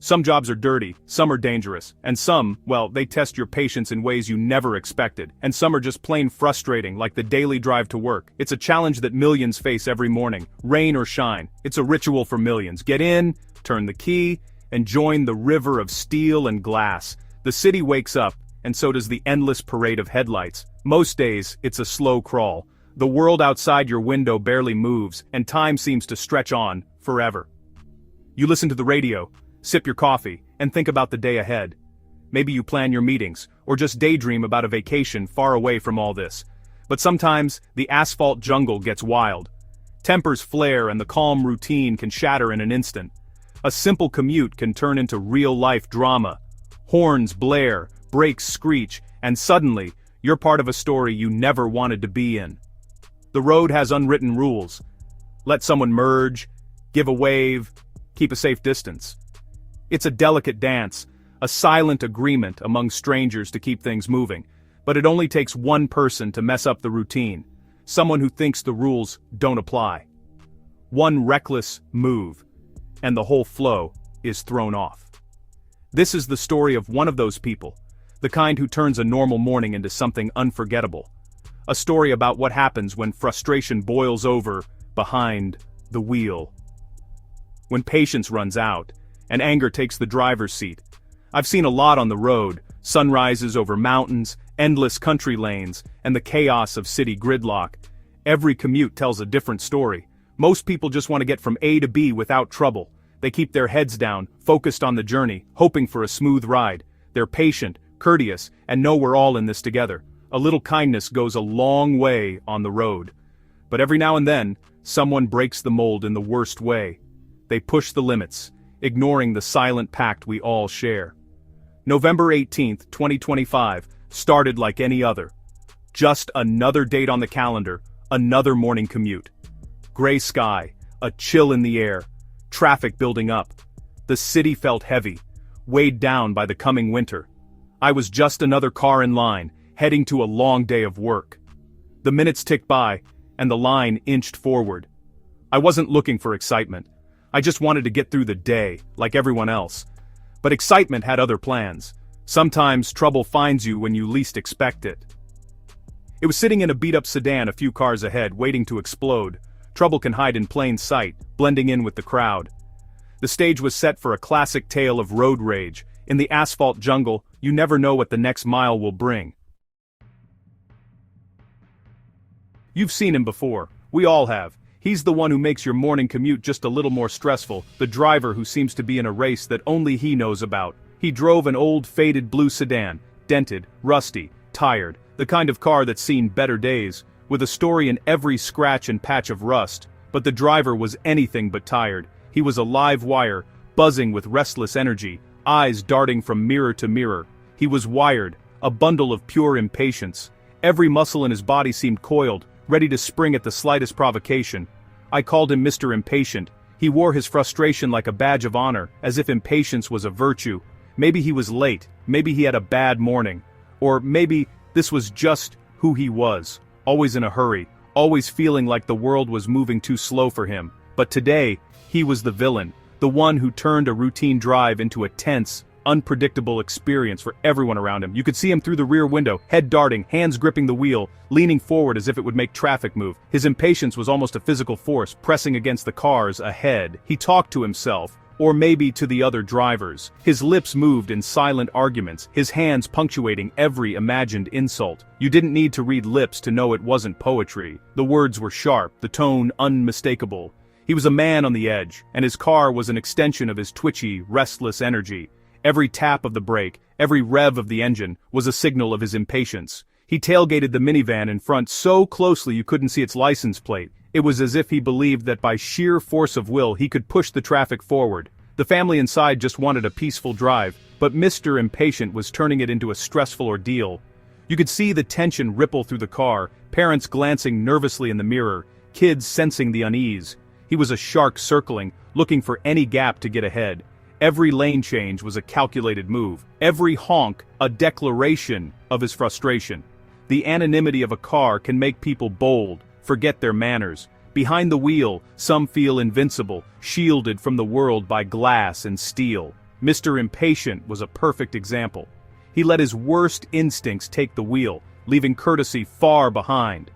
Some jobs are dirty, some are dangerous, and some, well, they test your patience in ways you never expected, and some are just plain frustrating, like the daily drive to work. It's a challenge that millions face every morning, rain or shine. It's a ritual for millions. Get in, turn the key, and join the river of steel and glass. The city wakes up, and so does the endless parade of headlights. Most days, it's a slow crawl. The world outside your window barely moves, and time seems to stretch on forever. You listen to the radio, sip your coffee, and think about the day ahead. Maybe you plan your meetings, or just daydream about a vacation far away from all this. But sometimes, the asphalt jungle gets wild. Tempers flare and the calm routine can shatter in an instant. A simple commute can turn into real-life drama. Horns blare, brakes screech, and suddenly, you're part of a story you never wanted to be in. The road has unwritten rules. Let someone merge, give a wave, keep a safe distance. It's a delicate dance, a silent agreement among strangers to keep things moving, but it only takes one person to mess up the routine, someone who thinks the rules don't apply. One reckless move, and the whole flow is thrown off. This is the story of one of those people, the kind who turns a normal morning into something unforgettable. A story about what happens when frustration boils over behind the wheel. When patience runs out, and anger takes the driver's seat. I've seen a lot on the road, sunrises over mountains, endless country lanes, and the chaos of city gridlock. Every commute tells a different story. Most people just want to get from A to B without trouble. They keep their heads down, focused on the journey, hoping for a smooth ride. They're patient, courteous, and know we're all in this together. A little kindness goes a long way on the road. But every now and then, someone breaks the mold in the worst way. They push the limits, ignoring the silent pact we all share. November 18th, 2025, started like any other. Just another date on the calendar, another morning commute. Gray sky, a chill in the air, traffic building up. The city felt heavy, weighed down by the coming winter. I was just another car in line, heading to a long day of work. The minutes ticked by, and the line inched forward. I wasn't looking for excitement. I just wanted to get through the day, like everyone else. But excitement had other plans. Sometimes trouble finds you when you least expect it. It was sitting in a beat-up sedan a few cars ahead, waiting to explode. Trouble can hide in plain sight, blending in with the crowd. The stage was set for a classic tale of road rage. In the asphalt jungle, you never know what the next mile will bring. You've seen him before. We all have. He's the one who makes your morning commute just a little more stressful, the driver who seems to be in a race that only he knows about. He drove an old faded blue sedan, dented, rusty, tired, the kind of car that's seen better days, with a story in every scratch and patch of rust. But the driver was anything but tired. He was a live wire, buzzing with restless energy, eyes darting from mirror to mirror. He was wired, a bundle of pure impatience. Every muscle in his body seemed coiled, ready to spring at the slightest provocation. I called him Mr. Impatient. He wore his frustration like a badge of honor, as if impatience was a virtue. Maybe he was late, maybe he had a bad morning, or maybe this was just who he was, always in a hurry, always feeling like the world was moving too slow for him. But today, he was the villain, the one who turned a routine drive into a tense, unpredictable experience for everyone around him. You could see him through the rear window, head darting, hands gripping the wheel, leaning forward as if it would make traffic move. His impatience was almost a physical force, pressing against the cars ahead. He talked to himself, or maybe to the other drivers. His lips moved in silent arguments, his hands punctuating every imagined insult. You didn't need to read lips to know it wasn't poetry. The words were sharp, the tone unmistakable. He was a man on the edge, and his car was an extension of his twitchy, restless energy. Every tap of the brake, every rev of the engine, was a signal of his impatience. He tailgated the minivan in front so closely you couldn't see its license plate. It was as if he believed that by sheer force of will he could push the traffic forward. The family inside just wanted a peaceful drive, but Mr. Impatient was turning it into a stressful ordeal. You could see the tension ripple through the car, parents glancing nervously in the mirror, kids sensing the unease. He was a shark circling, looking for any gap to get ahead. Every lane change was a calculated move. Every honk, a declaration of his frustration. The anonymity of a car can make people bold, forget their manners. Behind the wheel, some feel invincible, shielded from the world by glass and steel. Mr. Impatient was a perfect example. He let his worst instincts take the wheel, leaving courtesy far behind.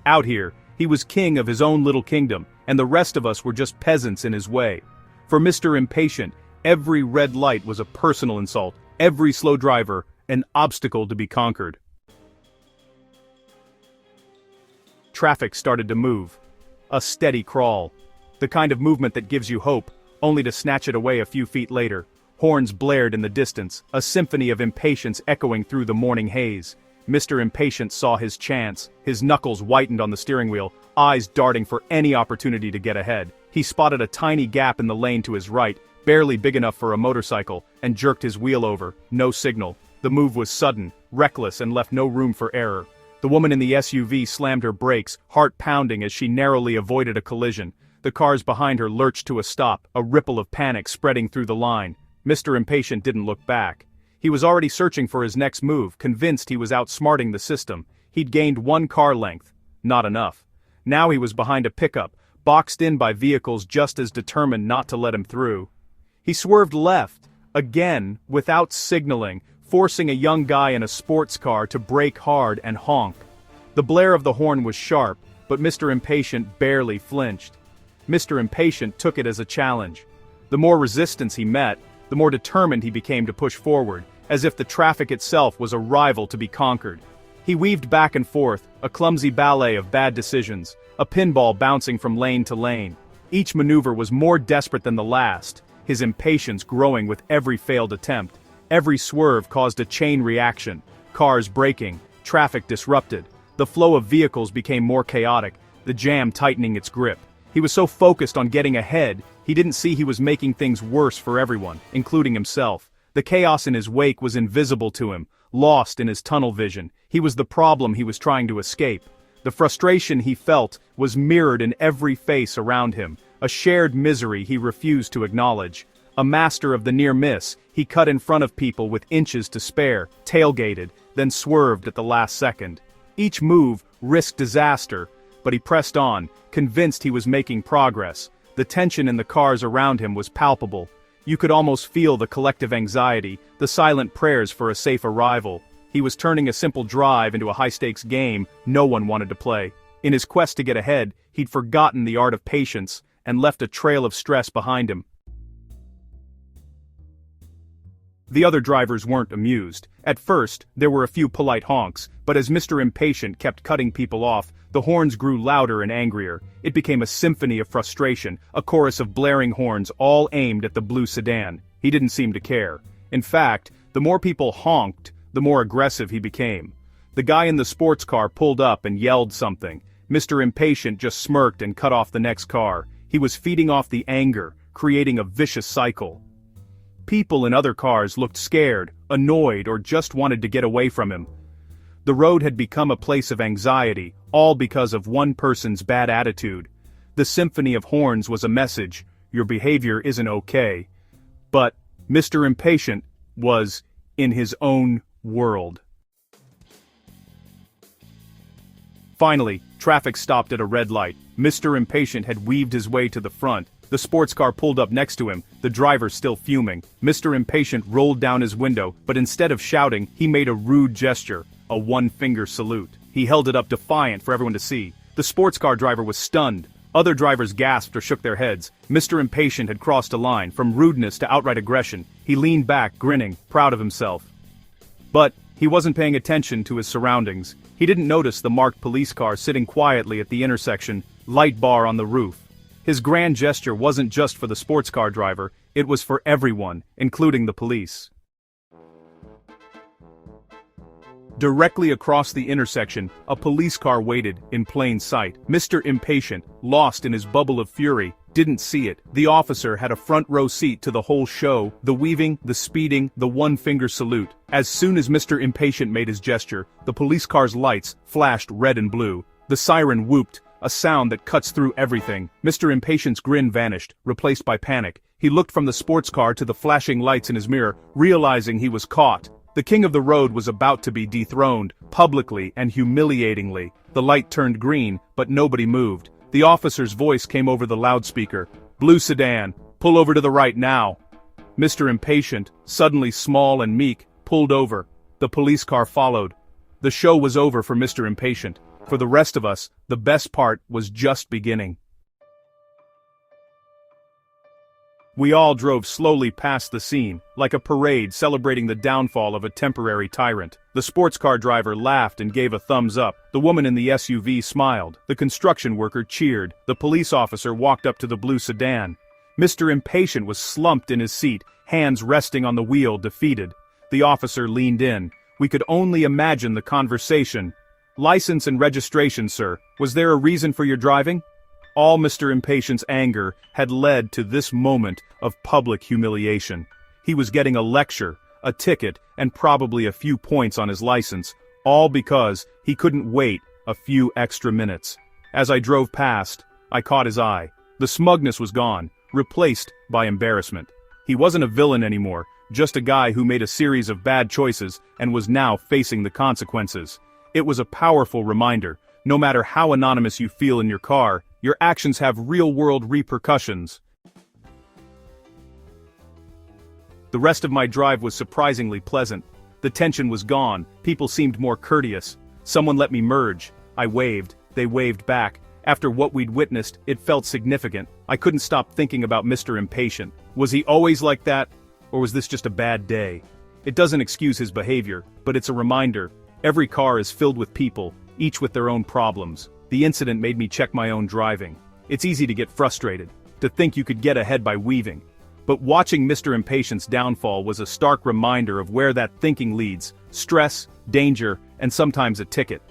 Out here, he was king of his own little kingdom, and the rest of us were just peasants in his way. For Mr. Impatient, every red light was a personal insult, every slow driver an obstacle to be conquered. Traffic started to move. A steady crawl. The kind of movement that gives you hope, only to snatch it away a few feet later. Horns blared in the distance, a symphony of impatience echoing through the morning haze. Mr. Impatient saw his chance, his knuckles whitened on the steering wheel, eyes darting for any opportunity to get ahead. He spotted a tiny gap in the lane to his right, barely big enough for a motorcycle, and jerked his wheel over. No signal. The move was sudden, reckless, and left no room for error. The woman in the SUV slammed her brakes, heart pounding as she narrowly avoided a collision. The cars behind her lurched to a stop, a ripple of panic spreading through the line. Mr. Impatient didn't look back. He was already searching for his next move, convinced he was outsmarting the system. He'd gained one car length. Not enough. Now he was behind a pickup, boxed in by vehicles just as determined not to let him through. He swerved left, again, without signaling, forcing a young guy in a sports car to brake hard and honk. The blare of the horn was sharp, but Mr. Impatient barely flinched. Mr. Impatient took it as a challenge. The more resistance he met, the more determined he became to push forward, as if the traffic itself was a rival to be conquered. He weaved back and forth, a clumsy ballet of bad decisions, a pinball bouncing from lane to lane. Each maneuver was more desperate than the last, his impatience growing with every failed attempt. Every swerve caused a chain reaction, cars braking, traffic disrupted. The flow of vehicles became more chaotic, the jam tightening its grip. He was so focused on getting ahead, he didn't see he was making things worse for everyone, including himself. The chaos in his wake was invisible to him, lost in his tunnel vision. He was the problem he was trying to escape. The frustration he felt was mirrored in every face around him, a shared misery he refused to acknowledge. A master of the near miss, he cut in front of people with inches to spare, tailgated, then swerved at the last second. Each move risked disaster, but he pressed on, convinced he was making progress. The tension in the cars around him was palpable. You could almost feel the collective anxiety, the silent prayers for a safe arrival. He was turning a simple drive into a high-stakes game no one wanted to play. In his quest to get ahead, he'd forgotten the art of patience and left a trail of stress behind him. The other drivers weren't amused. At first, there were a few polite honks, but as Mr. Impatient kept cutting people off, the horns grew louder and angrier. It became a symphony of frustration, a chorus of blaring horns all aimed at the blue sedan. He didn't seem to care. In fact, the more people honked, the more aggressive he became. The guy in the sports car pulled up and yelled something. Mr. Impatient just smirked and cut off the next car. He was feeding off the anger, creating a vicious cycle. People in other cars looked scared, annoyed, or just wanted to get away from him. The road had become a place of anxiety, all because of one person's bad attitude. The symphony of horns was a message: your behavior isn't okay. But Mr. Impatient was in his own world. Finally, traffic stopped at a red light. Mr. Impatient had weaved his way to the front. The sports car pulled up next to him, the driver still fuming. Mr. Impatient rolled down his window, but instead of shouting, he made a rude gesture, a one-finger salute. He held it up defiant for everyone to see. The sports car driver was stunned. Other drivers gasped or shook their heads. Mr. Impatient had crossed a line, from rudeness to outright aggression. He leaned back, grinning, proud of himself. But he wasn't paying attention to his surroundings. He didn't notice the marked police car sitting quietly at the intersection, light bar on the roof. His grand gesture wasn't just for the sports car driver, it was for everyone, including the police. Directly across the intersection, a police car waited, in plain sight. Mr. Impatient, lost in his bubble of fury, didn't see it. The officer had a front row seat to the whole show, the weaving, the speeding, the one-finger salute. As soon as Mr. Impatient made his gesture, the police car's lights flashed red and blue. The siren whooped, a sound that cuts through everything. Mr. Impatient's grin vanished, replaced by panic. He looked from the sports car to the flashing lights in his mirror, realizing he was caught. The king of the road was about to be dethroned, publicly and humiliatingly. The light turned green, but nobody moved. The officer's voice came over the loudspeaker. "Blue sedan, pull over to the right now." Mr. Impatient, suddenly small and meek, pulled over. The police car followed. The show was over for Mr. Impatient. For the rest of us, the best part was just beginning. We all drove slowly past the scene, like a parade celebrating the downfall of a temporary tyrant. The sports car driver laughed and gave a thumbs up. The woman in the SUV smiled. The construction worker cheered. The police officer walked up to the blue sedan. Mr. Impatient was slumped in his seat, hands resting on the wheel, defeated. The officer leaned in. We could only imagine the conversation. "License and registration, sir. Was there a reason for your driving?" All Mr. Impatient's anger had led to this moment of public humiliation. He was getting a lecture, a ticket, and probably a few points on his license, all because he couldn't wait a few extra minutes. As I drove past, I caught his eye. The smugness was gone, replaced by embarrassment. He wasn't a villain anymore, just a guy who made a series of bad choices and was now facing the consequences. It was a powerful reminder. No matter how anonymous you feel in your car, your actions have real-world repercussions. The rest of my drive was surprisingly pleasant. The tension was gone, people seemed more courteous. Someone let me merge. I waved, they waved back. After what we'd witnessed, it felt significant. I couldn't stop thinking about Mr. Impatient. Was he always like that? Or was this just a bad day? It doesn't excuse his behavior, but it's a reminder. Every car is filled with people, each with their own problems. The incident made me check my own driving. It's easy to get frustrated, to think you could get ahead by weaving. But watching Mr. Impatient's downfall was a stark reminder of where that thinking leads: stress, danger, and sometimes a ticket.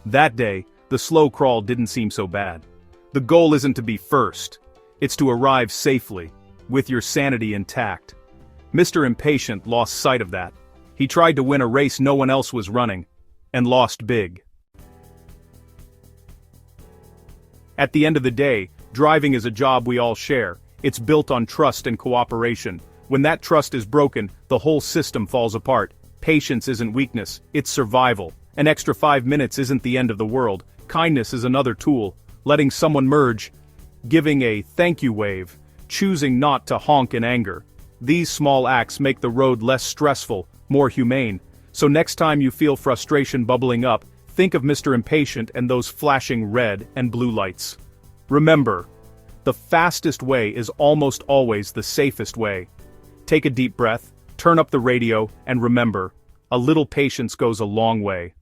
That day, the slow crawl didn't seem so bad. The goal isn't to be first. It's to arrive safely, with your sanity intact. Mr. Impatient lost sight of that. He tried to win a race no one else was running, and lost big. At the end of the day, driving is a job we all share. It's built on trust and cooperation. When that trust is broken, the whole system falls apart. Patience isn't weakness, it's survival. An extra 5 minutes isn't the end of the world. Kindness is another tool. Letting someone merge, giving a thank you wave, choosing not to honk in anger. These small acts make the road less stressful, more humane. So next time you feel frustration bubbling up, think of Mr. Impatient and those flashing red and blue lights. Remember, the fastest way is almost always the safest way. Take a deep breath, turn up the radio, and remember, a little patience goes a long way.